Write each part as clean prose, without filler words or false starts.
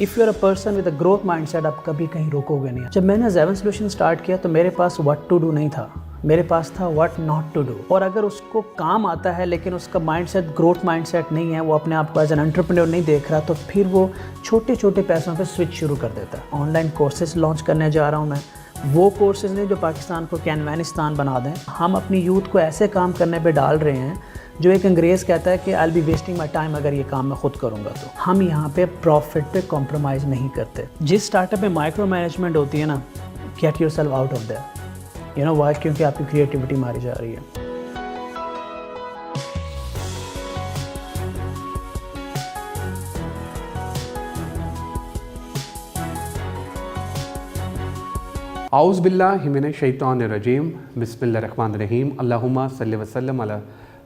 If you are a person with a growth mindset, आप कभी कहीं रोकोगे नहीं। जब मैंने ज़ेवन सॉल्यूशन स्टार्ट किया तो मेरे पास व्हाट टू डू नहीं था, मेरे पास था व्हाट नॉट टू डू। और अगर उसको काम आता है लेकिन उसका माइंडसेट ग्रोथ माइंडसेट नहीं है, वो अपने आप को एज एन एंटरप्रेन्योर नहीं देख रहा, तो फिर वो छोटे छोटे पैसों पे स्विच शुरू कर देता है। ऑनलाइन कोर्सेज लॉन्च करने जा रहा हूँ मैं, वो कोर्सेज नहीं जो पाकिस्तान को कैनवानिस्तान बना दें। हम अपनी यूथ को ऐसे काम करने पे डाल रहे हैं जो एक अंग्रेज़ कहता है कि I will be wasting my time अगर ये काम मैं खुद करूँगा तो। हम यहाँ पे प्रॉफिट पे कॉम्प्रोमाइज़ नहीं करते। जिस स्टार्टअप में माइक्रो मैनेजमेंट होती है ना, get your self out of that. You know why? क्योंकि आपकी क्रिएटिविटी मारी जा रही है। आउज़ बिल्लाहि मिनश शैतानिर रजीम, बिस्मिल्लाहिर्रहमानिर रहीम, अल्लाहुम्मा सल्लि व सल्लिम अला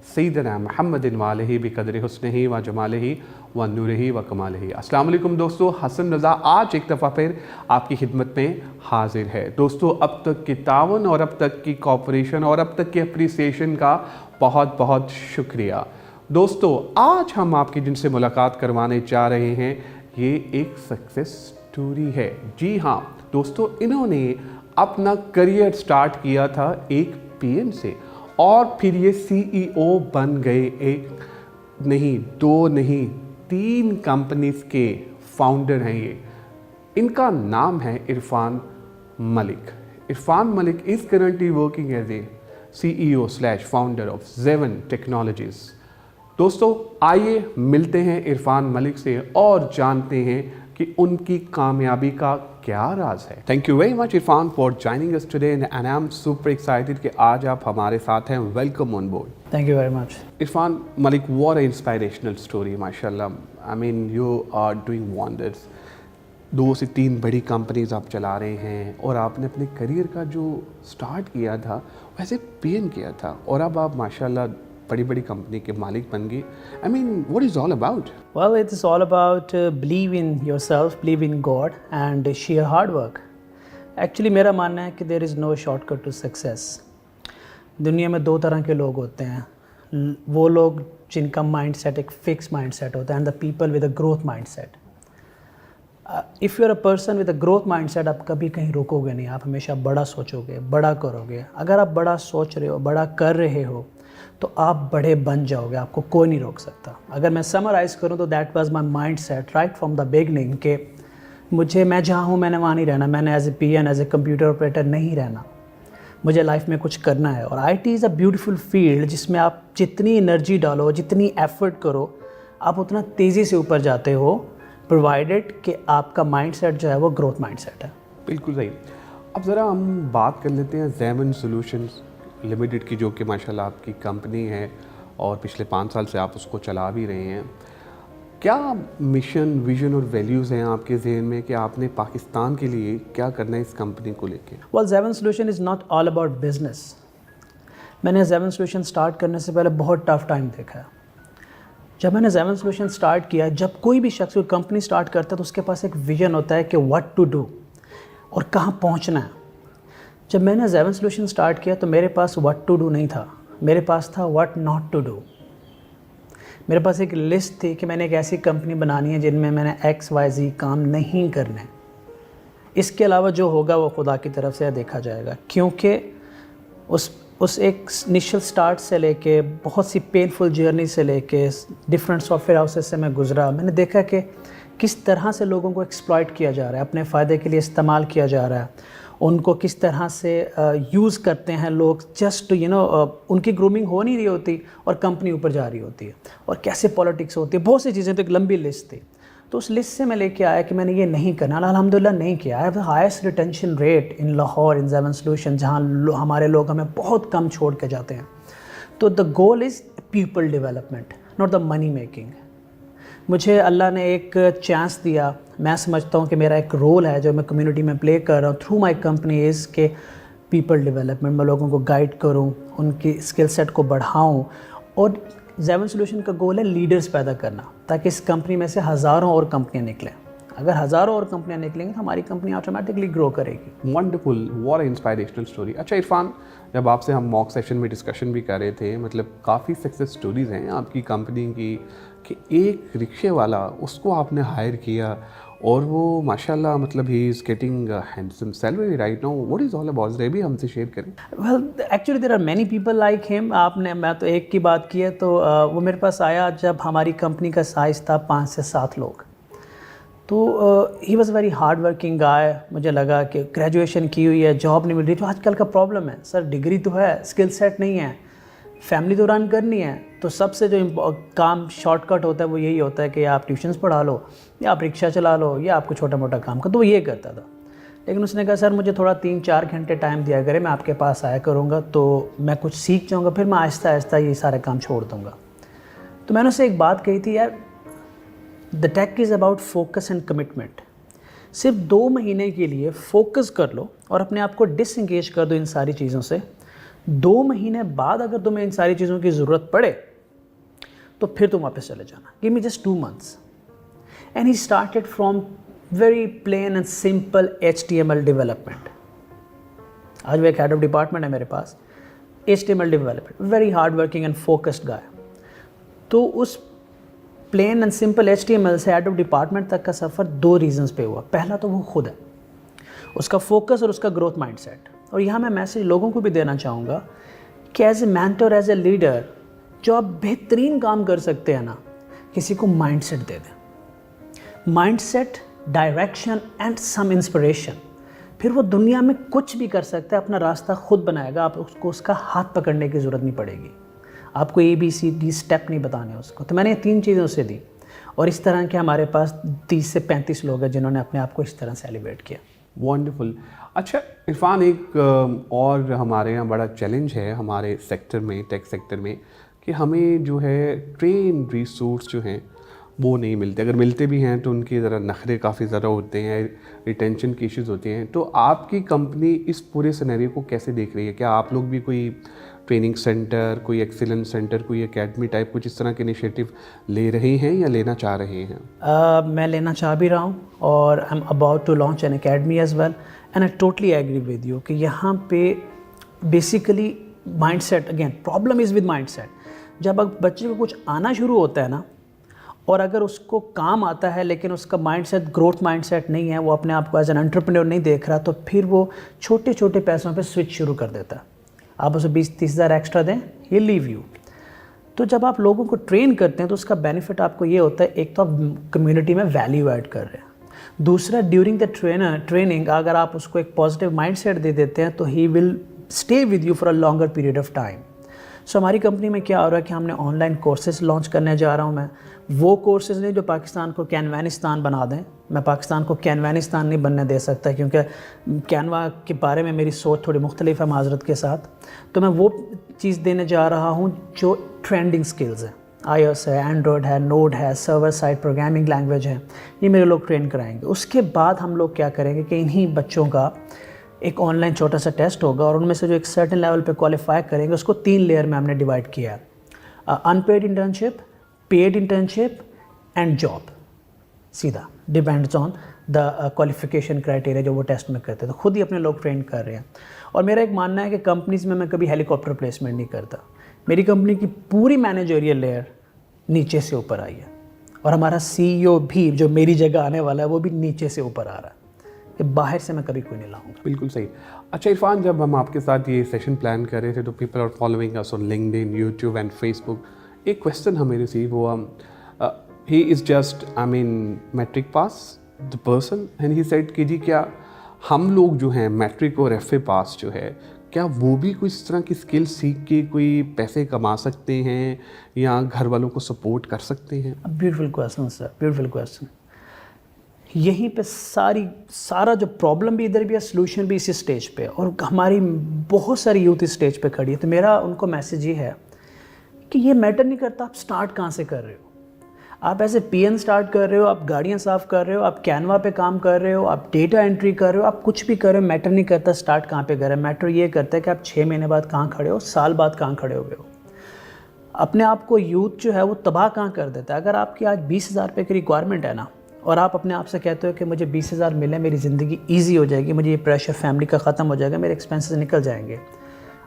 सय्यिदिना मुहम्मदिन व आलिहि बिक़द्रि हुस्निही व जमालिही व नूरिही व कमालिही। अस्सलाम वालेकुम दोस्तों, हसन रज़ा आज एक दफ़ा फिर आपकी खिदमत में हाजिर है। दोस्तों, अब तक की तावन और अब तक की कोऑपरेशन और अब तक की अप्रिसिएशन का बहुत बहुत शुक्रिया। दोस्तों, आज हम आपकी जिनसे मुलाकात करवाने जा रहे हैं, ये एक सक्सेस स्टोरी है। जी हाँ दोस्तों, इन्होंने अपना करियर स्टार्ट किया था एक पीएम से और फिर ये सीईओ बन गए। एक नहीं, दो नहीं, 3 कंपनीज के फाउंडर हैं ये। इनका नाम है Irfan Malik. Irfan Malik is currently working as a CEO / founder of Xeven Technologies. दोस्तों, आइए मिलते हैं इरफान मलिक से और जानते हैं कि उनकी कामयाबी का क्या राज है। Thank you very much Irfan for joining us today and I am super excited कि आज आप हमारे साथ हैं। Welcome on board. Thank you very much. Irfan Malik, what a inspirational story, माशाल्लाह। I mean you are doing wonders. 2 से 3 बड़ी कंपनीज आप चला रहे हैं और आपने अपने करियर का जो स्टार्ट किया था वैसे पीएम किया था और अब आप माशाल्लाह बड़ी बड़ी कंपनी के मालिक बन गए। I mean what is all about? Well, it is all about believe in yourself, believe in God and sheer hard work. Actually मेरा मानना है कि there is no shortcut to success. दुनिया में 2 तरह के लोग होते हैं, वो लोग जिनका माइंडसेट एक फिक्स माइंडसेट होता है and the people with a growth mindset. If you are a person with a growth mindset, आप कभी कहीं रुकोगे नहीं, आप हमेशा बड़ा सोचोगे, बड़ा करोगे। अगर आप बड़ा सोच रहे हो, बड़ा कर रहे हो, तो आप बड़े बन जाओगे, आपको कोई नहीं रोक सकता। अगर मैं समराइज़ करूं तो that was my mindset right from the beginning कि मैं जहां हूं मैंने वहां नहीं रहना, मैंने as a peon as a computer operator नहीं रहना, मुझे लाइफ में कुछ करना है। और IT is a beautiful field जिसमें आप जितनी एनर्जी डालो, जितनी एफर्ट करो, आप उतना तेज़ी से ऊपर जाते हो, प्रोवाइडेड कि आपका माइंडसेट जो है वो ग्रोथ माइंडसेट है। बिल्कुल सही। अब ज़रा हम बात कर लेते हैं ज़ेवन सॉल्यूशंस लिमिटेड की, जो कि माशाल्लाह आपकी कंपनी है और पिछले 5 साल से आप उसको चला भी रहे हैं। क्या मिशन, विजन और वैल्यूज़ हैं आपके जहन में कि आपने पाकिस्तान के लिए क्या करना है इस कंपनी को लेके? Well, Xeven solution is not all about business. मैंने ज़ेवन सॉल्यूशन स्टार्ट करने से पहले बहुत टफ टाइम देखा है। जब मैंने ज़ेवन सॉल्यूशन स्टार्ट किया, जब कोई भी शख्स कोई कंपनी स्टार्ट करता है तो उसके पास एक विजन होता है कि व्हाट टू डू और कहाँ पहुँचना है। जब मैंने ज़ेवन सॉल्यूशन स्टार्ट किया तो मेरे पास व्हाट टू डू नहीं था, मेरे पास था व्हाट नॉट टू डू। मेरे पास एक लिस्ट थी कि मैंने एक ऐसी कंपनी बनानी है जिनमें मैंने XYZ काम नहीं करने। इसके अलावा जो होगा वो खुदा की तरफ से देखा जाएगा। क्योंकि उस एक इनिशियल स्टार्ट से लेके बहुत सी पेनफुल जर्नी से लेके डिफरेंट सॉफ्टवेयर हाउसेस से मैं गुज़रा। मैंने देखा कि किस तरह से लोगों को एक्सप्लॉइट किया जा रहा है, अपने फ़ायदे के लिए इस्तेमाल किया जा रहा है, उनको किस तरह से यूज़ करते हैं लोग जस्ट उनकी ग्रूमिंग हो नहीं रही होती और कंपनी ऊपर जा रही होती है, और कैसे पॉलिटिक्स होती है, बहुत सी चीज़ें। तो एक लंबी लिस्ट थी। तो उस लिस्ट से मैं लेके आया कि मैंने ये नहीं करना। अल्हम्दुलिल्लाह नहीं किया। I have the highest retention rate in Lahore in Xeven solution, जहाँ हमारे लोग हमें बहुत कम छोड़ के जाते हैं। तो the goal is people development, not the money making. मुझे अल्लाह ने एक चांस दिया, मैं समझता हूँ कि मेरा एक रोल है जो मैं कम्युनिटी में प्ले कर रहा हूँ थ्रू माय कंपनी इज़ के पीपल डेवलपमेंट। मैं लोगों को गाइड करूँ, उनकी स्किल सेट को बढ़ाऊँ, और ज़ेवन सॉल्यूशन का गोल है लीडर्स पैदा करना, ताकि इस कंपनी में से हज़ारों और कंपनियाँ निकलें। अगर हज़ारों और कंपनियाँ निकलेंगी तो हमारी कंपनी ऑटोमेटिकली ग्रो करेगी। Wonderful, what inspirational story. अच्छा इरफान, जब आपसे हम मॉक सेशन में डिस्कशन भी कर रहे थे, मतलब काफ़ी सक्सेस स्टोरीज़ हैं आपकी कंपनी की कि एक रिक्शे वाला, उसको आपने हायर किया और वो माशाल्लाह मतलब ही is getting handsome salary right now. What is all about that भी हमसे शेयर करें। Well actually there are many people like him. आपने मैं तो एक की बात की है, तो वो मेरे पास आया जब हमारी कंपनी का साइज़ था 5 से 7 लोग। तो he was very hard working गाय। मुझे लगा कि ग्रेजुएशन की हुई है, जॉब नहीं मिल रही। तो आजकल का प्रॉब्लम है सर, डिग्री तो है, स्किल सेट नहीं है, फैमिली तो रन करनी है। तो सबसे जो काम शॉर्टकट होता है वो यही होता है कि आप ट्यूशन्स पढ़ा लो, या आप रिक्शा चला लो, या आपको छोटा मोटा काम कर। तो वो ये करता था। लेकिन उसने कहा सर मुझे थोड़ा 3-4 घंटे टाइम दिया करें, मैं आपके पास आया करूँगा, तो मैं कुछ सीख जाऊँगा, फिर मैं आहिस्ता आहिस्ता ये सारे काम छोड़ दूँगा। तो मैंने उससे एक बात कही थी, यार the take is about focus and commitment. सिर्फ 2 महीने के लिए फोकस कर लो और अपने आप को डिसएंगेज कर दो इन सारी चीज़ों से। 2 महीने बाद अगर तुम्हें इन सारी चीज़ों की ज़रूरत पड़े तो फिर तुम वापस चले जाना। Give me just 2 months। And he started from very plain and simple HTML development. आज वो एक हेड ऑफ डिपार्टमेंट है मेरे पास, HTML development, very hard working and focused guy. तो उस प्लेन एंड सिंपल HTML से हेड ऑफ डिपार्टमेंट तक का सफ़र 2 रीजंस पे हुआ। पहला तो वो खुद है, उसका फोकस और उसका ग्रोथ माइंडसेट। और यहाँ मैं मैसेज लोगों को भी देना चाहूँगा कि as a mentor, as a leader, जो आप बेहतरीन काम कर सकते हैं ना, किसी को माइंडसेट दे दें। Mindset, direction and some inspiration, फिर वो दुनिया में कुछ भी कर सकता है, अपना रास्ता खुद बनाएगा। आप उसको उसका हाथ पकड़ने की ज़रूरत नहीं पड़ेगी, आपको ABCD स्टेप नहीं बताने उसको। तो मैंने ये 3 चीज़ें उससे दी, और इस तरह के हमारे पास 30 से 35 लोग हैं जिन्होंने अपने आप को इस तरह सेलिब्रेट किया। वंडरफुल। अच्छा इरफान, एक और हमारे यहाँ बड़ा चैलेंज है हमारे सेक्टर में, टेक सेक्टर में, कि हमें जो है ट्रेन रिसोर्स जो हैं वो नहीं मिलते। अगर मिलते भी हैं तो उनके ज़रा नखरे काफ़ी ज़्यादा होते हैं, रिटेंशन की इश्यूज़ होते हैं। तो आपकी कंपनी इस पूरे सिनेरियो को कैसे देख रही है? क्या आप लोग भी कोई ट्रेनिंग सेंटर, कोई एक्सीलेंस सेंटर, कोई एकेडमी टाइप कुछ इस तरह के इनिशिएटिव ले रहे हैं या लेना चाह रहे हैं? मैं लेना चाह भी रहा हूँ, और I am about to launch an academy as well. And I totally agree with you कि यहाँ पे basically mindset, again problem is with mindset. जब बच्चे को कुछ आना शुरू होता है ना, और अगर उसको काम आता है लेकिन उसका माइंडसेट ग्रोथ माइंडसेट नहीं है, वो अपने आप को एज एन एंटरप्रेन्योर नहीं देख रहा, तो फिर वो छोटे छोटे पैसों पे स्विच शुरू कर देता है। आप उसे 20-30 हज़ार एक्स्ट्रा दें, ये लीव यू। तो जब आप लोगों को ट्रेन करते हैं तो उसका बेनिफिट आपको ये होता है, एक तो आप कम्युनिटी में वैल्यू ऐड कर रहे हैं, दूसरा ड्यूरिंग द ट्रेनिंग अगर आप उसको एक पॉजिटिव माइंडसेट दे देते हैं तो he will stay with you for a longer period of time. So हमारी कंपनी में क्या हो रहा है कि हमने ऑनलाइन कोर्सेज लॉन्च करने जा रहा हूँ मैं। वो कोर्सेज नहीं जो पाकिस्तान को कैनवानिस्तान बना दें। मैं पाकिस्तान को कैनवानिस्तान नहीं बनने दे सकता, क्योंकि कैनवा के बारे में मेरी सोच थोड़ी मुख्तलिफ है माजरत के साथ। तो मैं वो चीज़ देने जा रहा हूँ जो ट्रेंडिंग स्किल्स हैं, iOS है, एंड्रॉयड है, नोड है, सर्वर साइड प्रोग्रामिंग लैंग्वेज है, ये मेरे लोग ट्रेन कराएंगे। उसके बाद हम लोग क्या करेंगे कि इन्हीं बच्चों का एक ऑनलाइन छोटा सा टेस्ट होगा, और उनमें से जो एक सर्टेन लेवल पे क्वालिफाई करेंगे उसको 3 लेयर में हमने डिवाइड किया है, unpaid internship, paid internship and job. सीधा depends on the qualification criteria जो वो टेस्ट में करते हैं। तो खुद ही अपने लोग ट्रेन कर रहे हैं। और मेरा एक मानना है कि कंपनीज़ में मैं कभी हेलीकॉप्टर प्लेसमेंट नहीं करता। मेरी कंपनी की पूरी मैनेजरियल लेयर नीचे से ऊपर आई है, और हमारा CEO भी जो मेरी जगह आने वाला है वो भी नीचे से ऊपर आ रहा है। बाहर से मैं कभी कोई नहीं लाऊंगा। बिल्कुल सही। अच्छा इरफान, जब हम आपके साथ ये सेशन प्लान कर रहे थे तो people are following us on LinkedIn, YouTube and Facebook. एक क्वेश्चन हमें रिसीव हुआ, he is just matric pass the person, and he said कि जी क्या हम लोग जो हैं मैट्रिक और FA पास जो है, क्या वो भी कोई इस तरह की स्किल सीख के कोई पैसे कमा सकते हैं या घर वालों को सपोर्ट कर सकते हैं? Beautiful question sir, beautiful question. यहीं पे सारा जो प्रॉब्लम भी इधर भी है, सोल्यूशन भी इसी स्टेज पे है, और हमारी बहुत सारी यूथ इस स्टेज पे खड़ी है। तो मेरा उनको मैसेज ये है कि ये मैटर नहीं करता आप स्टार्ट कहाँ से कर रहे हो। आप ऐसे PN स्टार्ट कर रहे हो, आप गाड़ियाँ साफ़ कर रहे हो, आप कैनवा पे काम कर रहे हो, आप डेटा एंट्री कर रहे हो, आप कुछ भी कर रहे हो, मैटर नहीं करता स्टार्ट कहाँ पे कर रहे हो। मैटर ये करता है कि आप 6 महीने बाद कहाँ खड़े हो, साल बाद कहाँ खड़े हो गए हो। अपने आप को यूथ जो है वो तबाह कहाँ कर देता है। अगर आपकी आज 20,000 रुपये की रिक्वायरमेंट है ना, और आप अपने आप से कहते हो कि मुझे 20,000 मिले, मेरी ज़िंदगी ईजी हो जाएगी, मुझे ये प्रेशर फैमिली का ख़त्म हो जाएगा, मेरे एक्सपेंसेस निकल जाएंगे।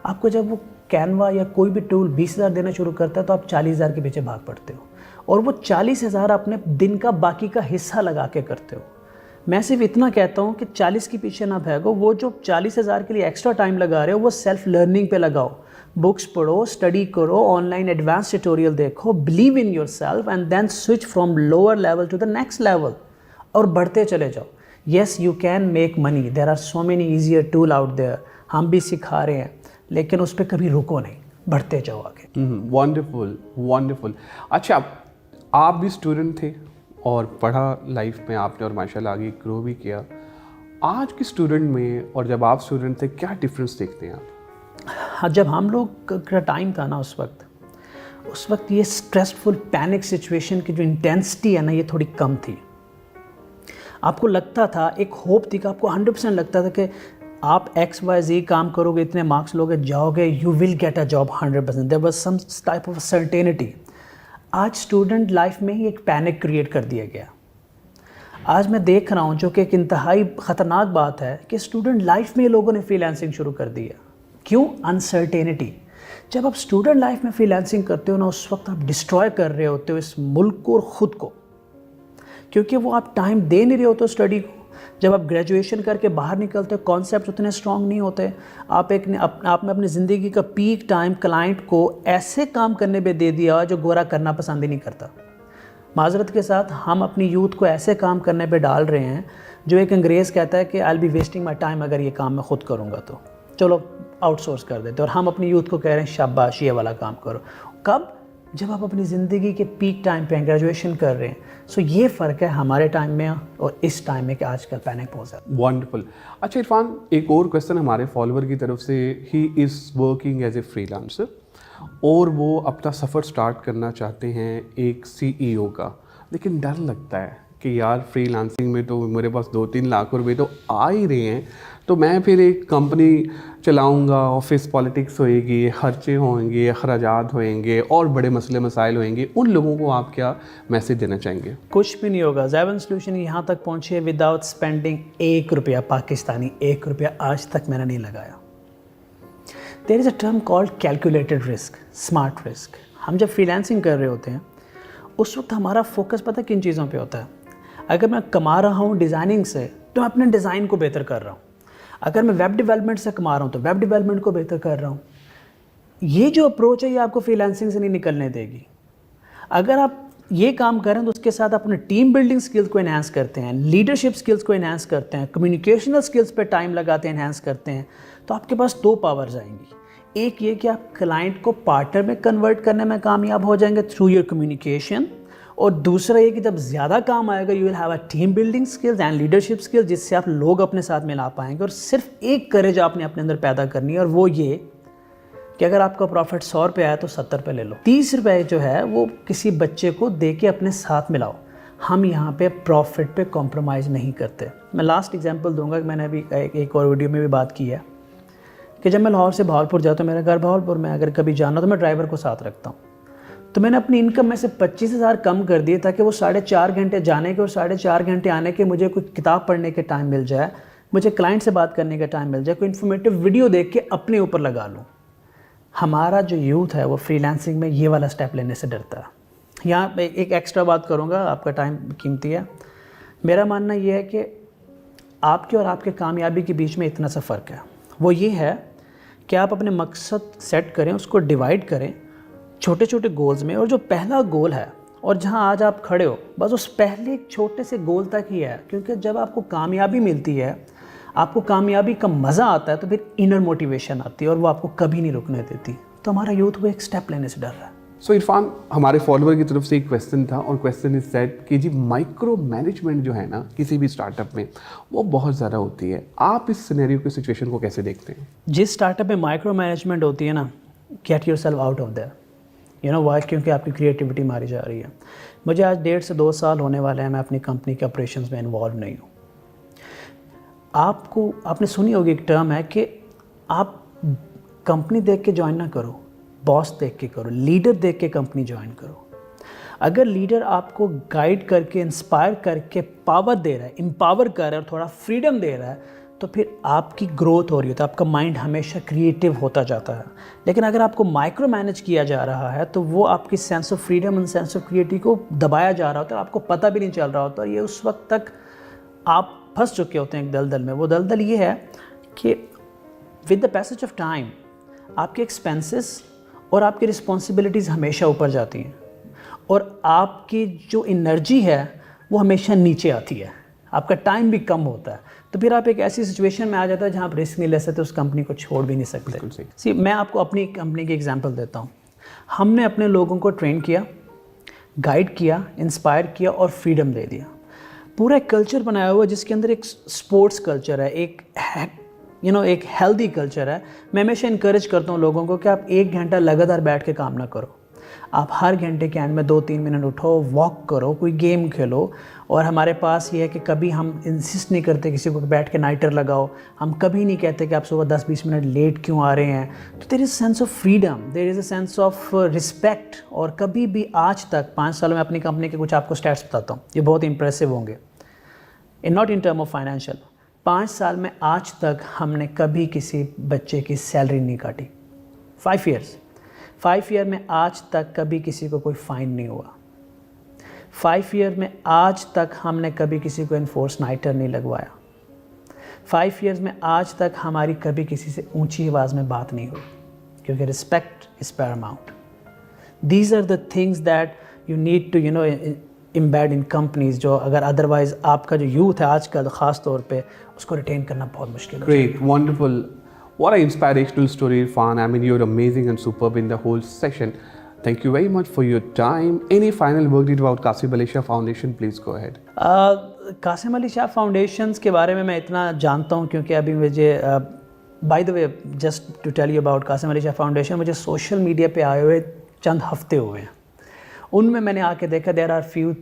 आपको जब वो कैनवा या कोई भी टूल 20,000 देना शुरू करता है तो आप 40,000 के पीछे भाग पड़ते हो, और वो 40,000 अपने दिन का बाकी का हिस्सा लगा के करते हो। मैं सिर्फ इतना कहता हूँ कि 40 के पीछे ना भागो, वो जो 40,000 के लिए एक्स्ट्रा टाइम लगा रहे हो वो सेल्फ लर्निंग पे लगाओ, बुक्स पढ़ो, स्टडी करो, ऑनलाइन एडवांस ट्यूटोरियल देखो, believe in yourself and then switch from lower level to the next level और बढ़ते चले जाओ। Yes you can make money, there are so many easier tool out there, हम भी सिखा रहे हैं, लेकिन उस पर कभी रुको नहीं, बढ़ते जाओ आगे। Wonderful wonderful. अच्छा, आप भी स्टूडेंट थे और पढ़ा लाइफ में आपने और माशाल्लाह आगे ग्रो भी किया। आज के स्टूडेंट में और जब आप स्टूडेंट थे क्या डिफरेंस देखते हैं आप? हाँ, जब हम लोग का टाइम था ना उस वक्त ये स्ट्रेसफुल पैनिक सिचुएशन की जो इंटेंसिटी है ना ये थोड़ी कम थी। आपको लगता था, एक होप थी कि आपको 100% लगता था कि आप XYZ काम करोगे, इतने मार्क्स लोगे, जाओगे, you will get a job 100%। There was some type of certainty. आज स्टूडेंट लाइफ में ही एक पैनिक क्रिएट कर दिया गया। आज मैं देख रहा हूँ, जो कि एक इंतहाई ख़तरनाक बात है, कि स्टूडेंट लाइफ में लोगों ने फ्रीलांसिंग शुरू कर दी है। क्यों? अनसर्टेनिटी। जब आप स्टूडेंट लाइफ में फ्रीलांसिंग करते हो ना, उस वक्त आप डिस्ट्रॉय कर रहे होते हो इस मुल्क को और ख़ुद को, क्योंकि वो आप टाइम दे नहीं रहे होते स्टडी को। जब आप ग्रेजुएशन करके बाहर निकलते हो, कॉन्सेप्ट उतने स्ट्रॉन्ग नहीं होते। आपने अपनी ज़िंदगी का पीक टाइम क्लाइंट को ऐसे काम करने पे दे दिया जो गोरा करना पसंद ही नहीं करता। माजरत के साथ हम अपनी यूथ को ऐसे काम करने पे डाल रहे हैं जो एक अंग्रेज़ कहता है कि I will be wasting my time, अगर ये काम मैं खुद करूँगा तो चलो आउटसोर्स कर देते। और हम अपनी यूथ को कह रहे हैं शाबाश ये वाला काम करो। कब? जब आप अपनी ज़िंदगी के पीक टाइम पे ग्रेजुएशन कर रहे हैं। सो ये फ़र्क है हमारे टाइम में और इस टाइम में कि आजकल पैनिक बहुत ज़्यादा। वंडरफुल। अच्छा इरफान, एक और क्वेश्चन हमारे फॉलोअर की तरफ से, he is working as a freelancer और वो अपना सफ़र स्टार्ट करना चाहते हैं एक CEO का, लेकिन डर लगता है कि यार फ्रीलांसिंग में तो मेरे पास 2-3 लाख रुपए तो आ ही रहे हैं, तो मैं फिर एक कंपनी चलाऊंगा, ऑफिस पॉलिटिक्स होएगी, खर्चे होंगे, अखराजात होंगे और बड़े मसले मसाइल होंगे। उन लोगों को आप क्या मैसेज देना चाहेंगे? कुछ भी नहीं होगा। ज़ेवन सॉल्यूशन यहाँ तक पहुँचे विदाउट स्पेंडिंग 1 रुपया पाकिस्तानी, 1 रुपया आज तक मैंने नहीं लगाया। There is a term called calculated risk, smart risk. हम जब फ्रीलांसिंग कर रहे होते हैं उस वक्त हमारा फोकस पता किन चीज़ों पे होता है। अगर मैं कमा रहा हूँ डिज़ाइनिंग से तो मैं अपने डिज़ाइन को बेहतर कर रहा हूँ। अगर मैं वेब डेवलपमेंट से कमा रहा हूँ तो वेब डेवलपमेंट को बेहतर कर रहा हूँ। ये जो अप्रोच है ये आपको फ्रीलांसिंग से नहीं निकलने देगी। अगर आप ये काम करें तो उसके साथ अपने टीम बिल्डिंग स्किल्स को एनहांस करते हैं, लीडरशिप स्किल्स को एनहांस करते हैं, कम्युनिकेशनल स्किल्स पे टाइम लगाते हैं, एनहांस करते हैं, तो आपके पास 2 पावर्स आएंगी। एक ये कि आप क्लाइंट को पार्टनर में कन्वर्ट करने में कामयाब हो जाएंगे थ्रू योर कम्युनिकेशन, और दूसरा ये कि जब ज़्यादा काम आएगा you will have a team building skills and leadership skills, जिससे आप लोग अपने साथ मिला पाएंगे। और सिर्फ एक करेज आपने अपने अंदर पैदा करनी है, और वो ये कि अगर आपका प्रॉफिट 100 रुपये आया तो 70 रुपये ले लो, 30 रुपये जो है वो किसी बच्चे को दे के अपने साथ मिलाओ। हम यहाँ पे प्रॉफिट पे कॉम्प्रोमाइज़ नहीं करते। मैं लास्ट एग्जांपल दूंगा कि मैंने अभी एक और वीडियो में भी बात की है कि जब मैं लाहौर से भावलपुर जाता हूँ, मेरा घर भावलपुर में, अगर कभी जाना तो मैं ड्राइवर को साथ रखता हूँ। तो मैंने अपनी इनकम में से 25,000 कम कर दिए ताकि वो 4.5 घंटे जाने के और 4.5 घंटे आने के मुझे कोई किताब पढ़ने के टाइम मिल जाए, मुझे क्लाइंट से बात करने का टाइम मिल जाए, कोई इन्फॉर्मेटिव वीडियो देख के अपने ऊपर लगा लूँ। हमारा जो यूथ है वो फ्रीलांसिंग में ये वाला स्टेप लेने से डरता है। यहाँ पे एक एक्स्ट्रा बात करूँगा, आपका टाइम कीमती है। मेरा मानना ये है कि आपके और आपके कामयाबी के बीच में इतना सा फ़र्क है, वो ये है कि आप अपने मकसद सेट करें, उसको डिवाइड करें छोटे छोटे गोल्स में, और जो पहला गोल है और जहां आज आप खड़े हो बस उस पहले एक छोटे से गोल तक ही है। क्योंकि जब आपको कामयाबी मिलती है, आपको कामयाबी का मज़ा आता है, तो फिर इनर मोटिवेशन आती है और वो आपको कभी नहीं रुकने देती। तो हमारा यूथ वो एक स्टेप लेने से डर रहा है। सो इरफान, हमारे फॉलोअर की तरफ से एक क्वेश्चन था और क्वेश्चन इज सेट कि जी माइक्रो मैनेजमेंट जो है ना किसी भी स्टार्टअप में वो बहुत ज़्यादा होती है। आप इस सिनेरियो की सिचुएशन को कैसे देखते हैं? जिस स्टार्टअप में माइक्रो मैनेजमेंट होती है ना, get yourself out of their. You know why? क्योंकि आपकी क्रिएटिविटी मारी जा रही है। मुझे आज 1.5 से 2 साल होने वाले हैं, मैं अपनी कंपनी के ऑपरेशंस में इन्वॉल्व नहीं हूँ। आपने सुनी होगी एक टर्म है कि आप कंपनी देख के ज्वाइन ना करो, बॉस देख के करो, लीडर देख के कंपनी ज्वाइन करो। अगर लीडर आपको गाइड करके, इंस्पायर करके पावर दे रहा है, एम्पावर कर रहा है और थोड़ा फ्रीडम दे रहा है, तो फिर आपकी ग्रोथ हो रही है, तो आपका माइंड हमेशा क्रिएटिव होता जाता है। लेकिन अगर आपको माइक्रो मैनेज किया जा रहा है तो वो आपकी sense of freedom and sense of creativity को दबाया जा रहा होता है, आपको पता भी नहीं चल रहा होता। ये उस वक्त तक आप फंस चुके होते हैं एक दलदल में। वो दलदल ये है कि with the passage of time आपके एक्सपेंसेस और आपकी रिस्पॉन्सिबिलिटीज़ हमेशा ऊपर जाती हैं और आपकी जो एनर्जी है वो हमेशा नीचे आती है, आपका टाइम भी कम होता है। तो फिर आप एक ऐसी सिचुएशन में आ जाता है जहाँ आप रिस्क नहीं ले सकते, उस कंपनी को छोड़ भी नहीं सकते। सी मैं आपको अपनी कंपनी की एग्जांपल देता हूँ। हमने अपने लोगों को ट्रेन किया, गाइड किया, इंस्पायर किया और फ्रीडम दे दिया। पूरा एक कल्चर बनाया हुआ है जिसके अंदर एक स्पोर्ट्स कल्चर है, एक एक हेल्दी कल्चर है। मैं हमेशा इनकरेज करता हूँ लोगों को कि आप 1 घंटा लगातार बैठ के काम ना करो। आप हर घंटे के एंड में 2-3 मिनट उठो, वॉक करो, कोई गेम खेलो। और हमारे पास ये है कि कभी हम इंसिस्ट नहीं करते किसी को बैठ के नाइटर लगाओ। हम कभी नहीं कहते कि आप सुबह 10-20 मिनट लेट क्यों आ रहे हैं। तो there is sense of freedom, there is a sense of respect. और कभी भी आज तक 5 सालों में अपनी कंपनी के कुछ आपको स्टैट्स बताता हूँ, ये बहुत इंप्रेसिव होंगे, not in term of financial. 5 साल में आज तक हमने कभी किसी बच्चे की सैलरी नहीं काटी। 5 ईयर में आज तक कभी किसी को कोई फ़ाइन नहीं हुआ। 5 ईयर में आज तक हमने कभी किसी को इन्फोर्स नाइटर नहीं लगवाया। 5 ईयर्स में आज तक हमारी कभी किसी से ऊंची आवाज़ में बात नहीं हुई, क्योंकि respect is paramount. These are the things that you need to embed in companies, जो अगर अदरवाइज आपका जो यूथ है आजकल ख़ास तौर पे उसको रिटेन करना बहुत मुश्किल है। Great, wonderful. What an inspirational story, Irfan. I mean, you're amazing and superb in the whole session. Thank you very much for your time. Any final word about Qasim Ali Shah Foundation? Please go ahead. Kasim Ali Shah foundations के बारे में मैं इतना जानता हूँ क्योंकि अभी मुझे by the way just to tell you about Kasim Ali Shah foundation, मुझे सोशल मीडिया पे आए हुए चंद हफ्ते हुए हैं। उनमें मैंने आके देखा there are few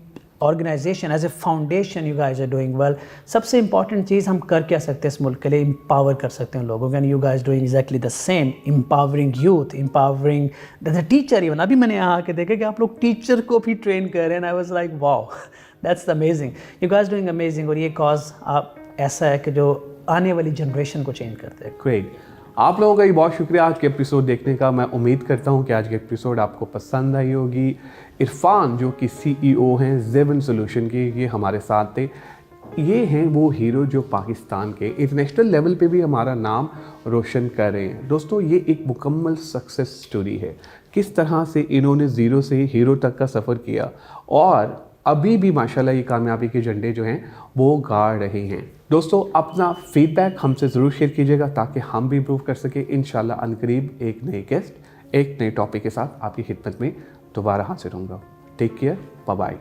organization as a foundation you guys are doing well. सबसे इंपॉर्टेंट चीज़ हम कर क्या सकते हैं इस मुल्क के लिए, एम्पावर कर सकते हैं लोगों को। And you guys doing exactly the same, empowering youth, empowering the teacher. Even अभी मैंने यहाँ आके देखा कि आप लोग टीचर को भी ट्रेन कर रहे हैं। I was like wow, that's amazing, you guys doing amazing. और ये कॉज आप ऐसा है कि जो आने वाली जनरेशन को चेंज करते हैं। ग्रेट, आप लोगों का भी बहुत शुक्रिया आज के एपिसोड देखने का। मैं उम्मीद करता हूं कि आज के एपिसोड आपको पसंद आई होगी। इरफान जो कि CEO हैं ज़ेवन सॉल्यूशन के, ये हमारे साथ थे। ये हैं वो हीरो जो पाकिस्तान के इंटरनेशनल लेवल पे भी हमारा नाम रोशन कर रहे हैं। दोस्तों, ये एक मुकम्मल सक्सेस स्टोरी है, किस तरह से इन्होंने ज़ीरो से हीरो तक का सफ़र किया और अभी भी माशाल्लाह ये कामयाबी के झंडे जो हैं वो गाड़ रहे हैं। दोस्तों, अपना फीडबैक हमसे ज़रूर शेयर कीजिएगा ताकि हम भी इम्प्रूव कर सकें। इंशाल्लाह अनकरीब एक नए गेस्ट, एक नए टॉपिक के साथ आपकी खिदमत में दोबारा हाजिर होऊंगा। Take care, bye bye.